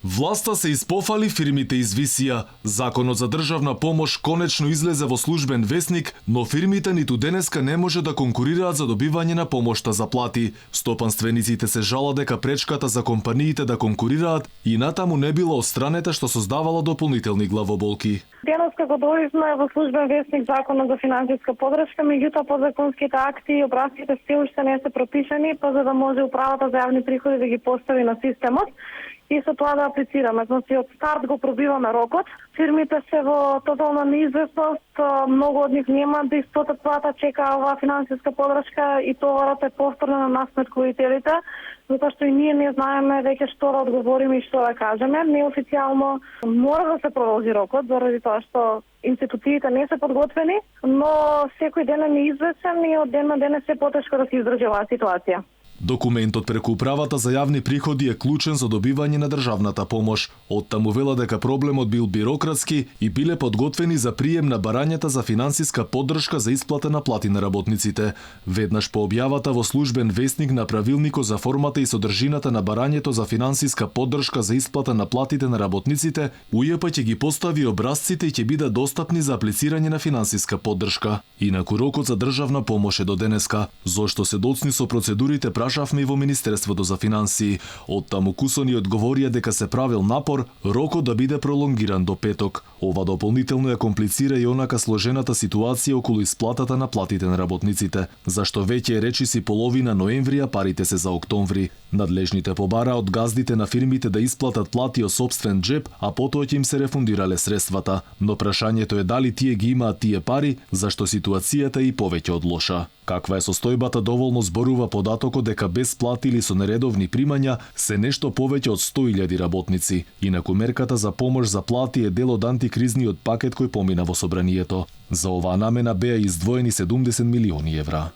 Власта се испофали, фирмите извисија. Законот за државна помош конечно излезе во службен весник, но фирмите ниту денеска не може да конкурираат за добивање на помошта за плати. Стопанствениците се жалат дека пречката за компаниите да конкурираат и натаму не била отстранета, што создавала дополнителни главоболки. Денеска го добивме во службен весник Законот за финансиска подршка, меѓутоа подзаконските акти и образците се уште не се пропишани, па за да може управата за јавни приходи да ги постави на системот и со тоа да аплицираме. Значи, од старт го пробиваме рокот. Фирмите се во тотална неизвестност, многу од нив нема да исплатат плата, чека оваа финансиска подршка и товарот е повторно на нас сметковителите, затоа што и ние не знаеме веќе што да одговориме и што да кажеме. Неофицијално мора да се продолжи рокот, заради тоа што институциите не се подготвени, но секој ден е неизвестен и од ден на ден е се потешко да се издржи оваа ситуација. Документот преку Управата за јавни приходи е клучен за добивање на државната помош. Оттаму вела дека проблемот бил бирократски и биле подготвени за прием на барањата за финансиска поддршка за исплата на плати на работниците. Веднаш по објавата во службен весник на правилникот за формата и содржината на барањето за финансиска поддршка за исплата на платите на работниците, УЈП ќе ги постави образците и ќе бидат достапни за аплицирање на финансиска поддршка. Инаку рокот за државна помош е до денеска. Зошто се доцни со процедурите прашавме и во Министерството за финансии. Оттаму кусони одговорија дека се правил напор рокот да биде пролонгиран до петок. Ова дополнително ја комплицира и онака сложената ситуација околу исплатата на платите на работниците, зашто веќе е речиси половина ноември, а парите се за октомври. Надлежните побара од газдите на фирмите да исплатат плати од сопствен джеб, а потоа ќе им се рефундирале средствата. Но прашањето е дали тие ги имаат тие пари, зашто ситуацијата е и повеќе од лоша. Каква е состојбата доволно зборува податокот дека без плати или со нередовни примања се нешто повеќе од 100.000 работници. Инаку мерката за помош за плати е дел од антикризниот пакет кој помина во собранието. За оваа намена беа издвоени 70 милиони евра.